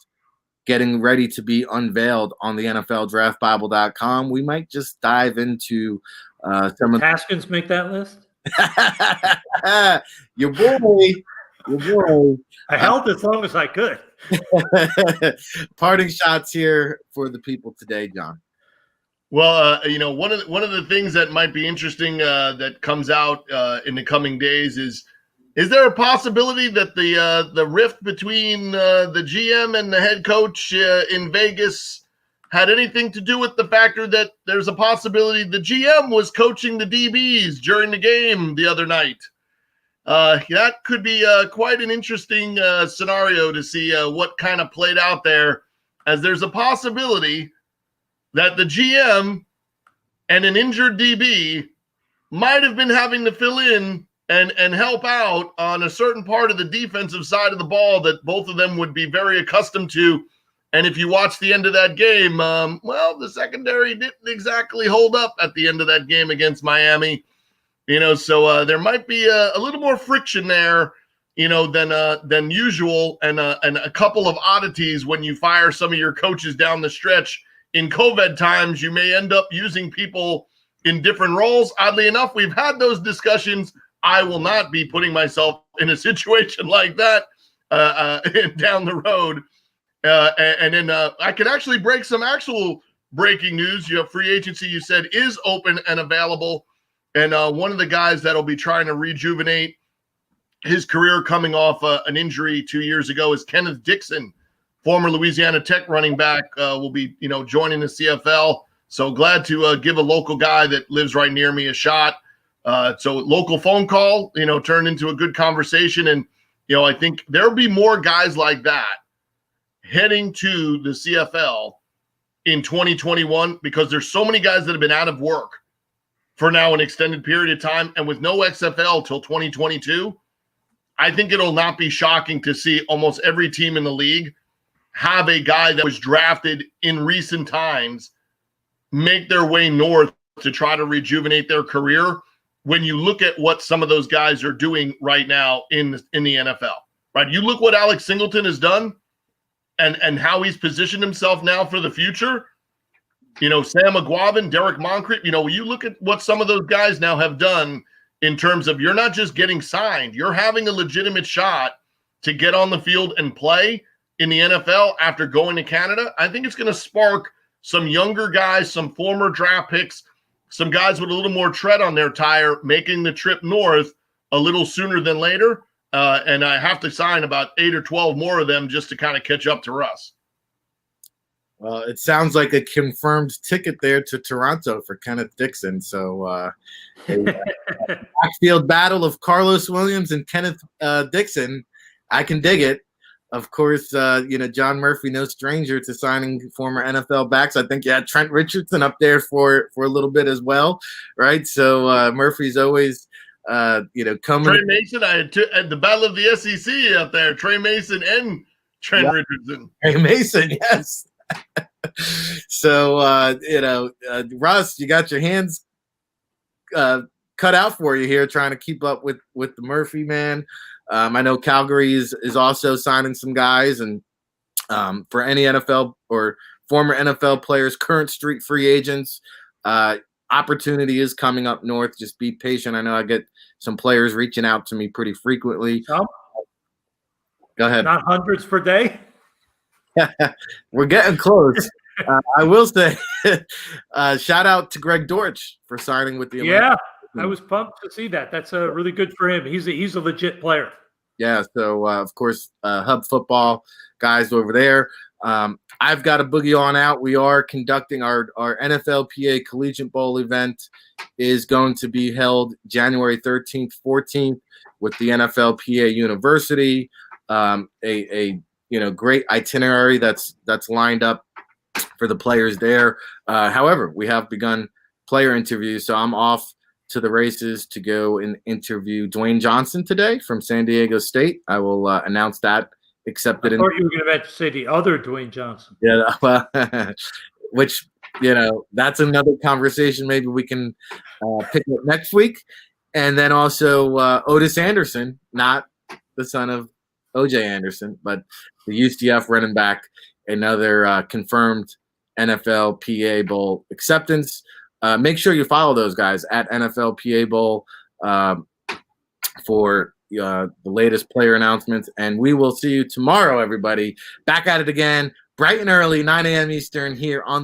getting ready to be unveiled on the NFLDraftBible.com. We might just dive into some of Haskins make that list. Your boy. I held as long as I could. Parting shots here for the people today, John. Well, one of the things that might be interesting that comes out in the coming days is there a possibility that the rift between the GM and the head coach in Vegas had anything to do with the factor that there's a possibility the GM was coaching the DBs during the game the other night? That could be quite an interesting scenario to see what kind of played out there, as there's a possibility that the GM and an injured DB might have been having to fill in and help out on a certain part of the defensive side of the ball that both of them would be very accustomed to. And if you watch the end of that game, the secondary didn't exactly hold up at the end of that game against Miami. So there might be a little more friction there, than usual, and a couple of oddities when you fire some of your coaches down the stretch. In COVID times, you may end up using people in different roles. Oddly enough, we've had those discussions. I will not be putting myself in a situation like that down the road. And then I can actually break some actual breaking news. Free agency, you said, is open and available. And one of the guys that'll be trying to rejuvenate his career coming off an injury 2 years ago is Kenneth Dixon, former Louisiana Tech running back, will be, joining the CFL. So glad to give a local guy that lives right near me a shot. So local phone call, turned into a good conversation. And, I think there'll be more guys like that heading to the CFL in 2021 because there's so many guys that have been out of work for now an extended period of time. And with no XFL till 2022, I think it'll not be shocking to see almost every team in the league have a guy that was drafted in recent times make their way north to try to rejuvenate their career when you look at what some of those guys are doing right now in the NFL, right? You look what Alex Singleton has done and how he's positioned himself now for the future. Sam McGuavin, Derek Moncrief, you look at what some of those guys now have done in terms of you're not just getting signed, you're having a legitimate shot to get on the field and play in the NFL after going to Canada. I think it's going to spark some younger guys, some former draft picks, some guys with a little more tread on their tire, making the trip north a little sooner than later. And I have to sign about 8 or 12 more of them just to kind of catch up to Russ. Well, it sounds like a confirmed ticket there to Toronto for Kenneth Dixon. So a backfield battle of Carlos Williams and Kenneth Dixon. I can dig it. Of course, John Murphy, no stranger to signing former NFL backs. I think you had Trent Richardson up there for a little bit as well, right? So Murphy's always, coming. Trey Mason, I had at the Battle of the SEC out there. Trey Mason and Trent Richardson. Trey Mason, yes. So, Russ, you got your hands cut out for you here trying to keep up with the Murphy man. I know Calgary is also signing some guys, and for any NFL or former NFL players, current street free agents, opportunity is coming up north. Just be patient. I know I get some players reaching out to me pretty frequently. So, go ahead. Not hundreds per day. We're getting close. I will say, shout out to Greg Dortch for signing with the Atlanta. I was pumped to see that. That's really good for him. He's a legit player. Yeah, so of course, Hub Football guys over there. I've got a boogie on out. We are conducting our NFLPA Collegiate Bowl event is going to be held January 13th, 14th with the NFLPA University. A great itinerary that's lined up for the players there. However, we have begun player interviews, so I'm off to the races to go and interview Dwayne Johnson today from San Diego State. I will announce that accepted. I thought you were going to say the other Dwayne Johnson. Yeah, well, which, that's another conversation maybe we can pick up next week. And then also Otis Anderson, not the son of O.J. Anderson, but the UCF running back, another confirmed NFLPA Bowl acceptance. Make sure you follow those guys at NFLPA Bowl for the latest player announcements. And we will see you tomorrow, everybody. Back at it again, bright and early, 9 a.m. Eastern here on